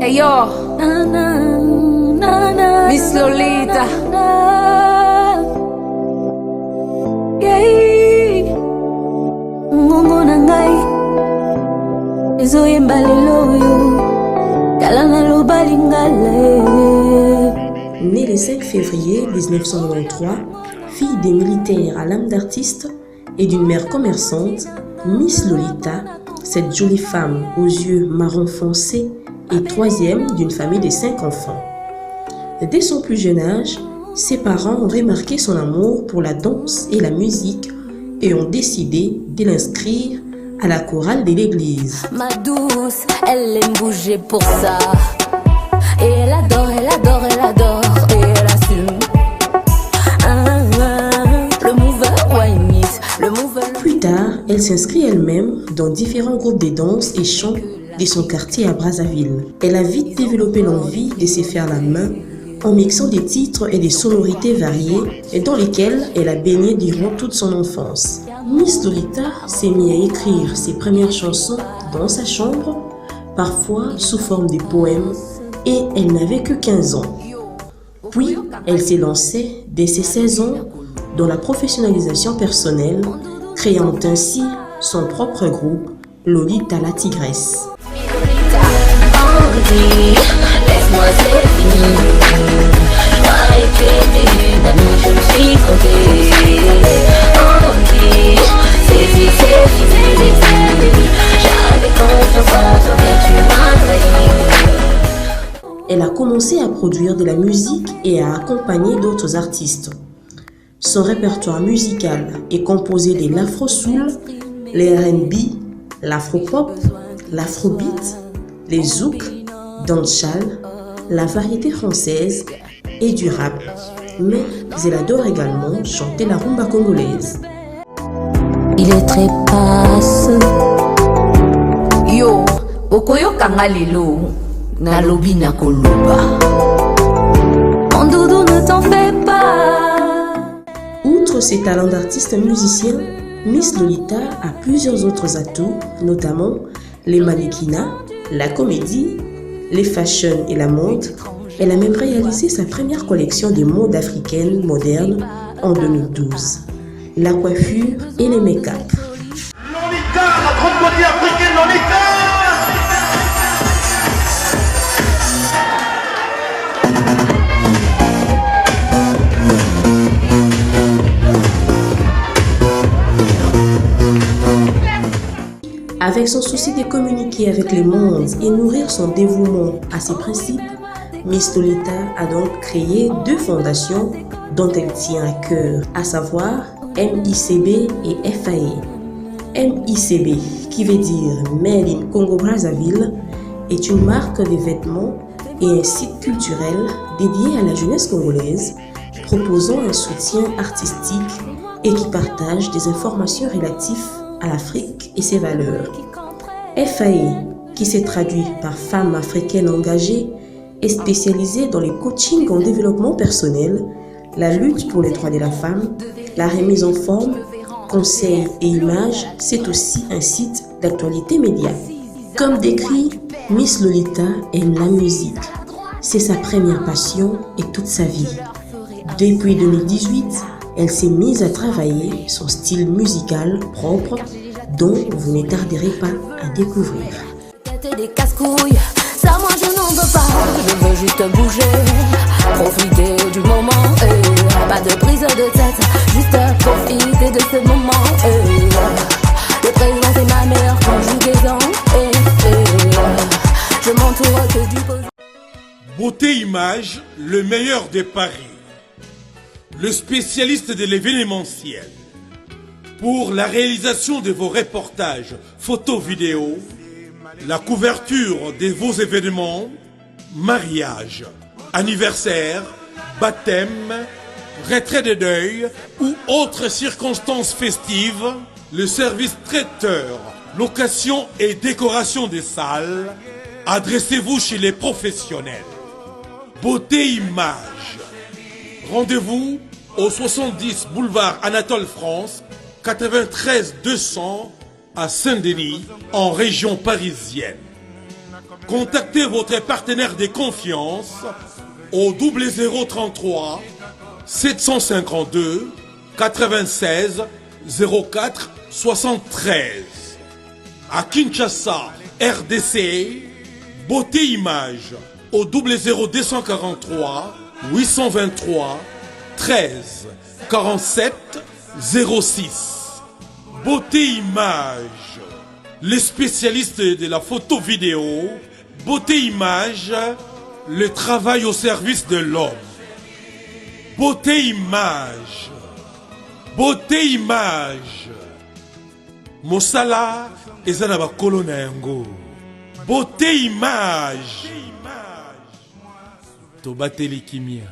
Hey yo, Miss Lolita. Née le 5 février 1993, fille des militaires à l'âme d'artiste et d'une mère commerçante, Miss Lolita, cette jolie femme aux yeux marron foncé, est troisième d'une famille de 5 enfants. Dès son plus jeune âge, ses parents ont remarqué son amour pour la danse et la musique et ont décidé de l'inscrire à la chorale de l'église. Ma douce, elle aime bouger pour ça. Et elle adore, elle adore, elle adore. Et elle assume. Le mover, wine it. Le mover. Plus tard, elle s'inscrit elle-même dans différents groupes de danse et chant de son quartier à Brazzaville. Elle a vite développé l'envie de se faire la main en mixant des titres et des sonorités variées et dans lesquelles elle a baigné durant toute son enfance. Miss Lolita s'est mise à écrire ses premières chansons dans sa chambre, parfois sous forme de poèmes, et elle n'avait que 15 ans. Puis, elle s'est lancée dès ses 16 ans dans la professionnalisation personnelle, créant ainsi son propre groupe, Lolita la Tigresse. Elle a commencé à produire de la musique et à accompagner d'autres artistes. Son répertoire musical est composé de l'afro-soul, les R&B, l'afro-pop, l'afrobeat, les zouk, dancehall, la variété française et du rap. Mais elle adore également chanter la rumba congolaise. Il est très passe. Yo, okoyo kangalelo, na lobi na koluba. Mon doudou, ne t'en fais pas. Outre ses talents d'artiste musicien, Miss Lolita a plusieurs autres atouts, notamment les mannequinats, la comédie, les fashions et la mode. Elle a même réalisé sa première collection de mode africaine moderne en 2012. La coiffure et les make-up. Lolita, la grande beauté africaine, Lolita! Avec son souci de communiquer avec le monde et nourrir son dévouement à ses principes, Miss Lolita a donc créé 2 fondations dont elle tient à cœur, à savoir MICB et FAE. MICB, qui veut dire Made in Congo-Brazzaville, est une marque de vêtements et un site culturel dédié à la jeunesse congolaise, proposant un soutien artistique et qui partage des informations relatives à l'Afrique et ses valeurs. FAE, qui se traduit par Femmes africaines engagées, est spécialisée dans les coachings en développement personnel, la lutte pour les droits de la femme, la remise en forme, conseils et images. C'est aussi un site d'actualité média. Comme décrit, Miss Lolita aime la musique. C'est sa première passion et toute sa vie. Depuis 2018, elle s'est mise à travailler son style musical propre dont vous ne tarderez pas à découvrir. Des casse-couilles, ça moi je n'en veux pas. Je veux juste bouger, profiter du moment. Pas de prise de tête, juste profiter de ce moment. Le présent c'est ma meilleure conjugaison. Je m'entoure que du beau. Beauté Image, le meilleur des paris. Le spécialiste de l'événementiel. Pour la réalisation de vos reportages, photos, vidéos, la couverture de vos événements, mariage, anniversaire, baptême, retrait de deuil ou autres circonstances festives, le service traiteur, location et décoration des salles, adressez-vous chez les professionnels. Beauté Image. Rendez-vous au 70 boulevard Anatole France, 93 200 à Saint-Denis, en région parisienne. Contactez votre partenaire de confiance au 0033 752 96 04 73. À Kinshasa, RDC, Beauté Image au 00243 823 13 47 06. Beauté Image, les spécialistes de la photo vidéo. Beauté Image, le travail au service de l'homme. Beauté Image, Beauté Image. Mosala ezana ba kolona yango. Beauté Image. Tobateli kimia.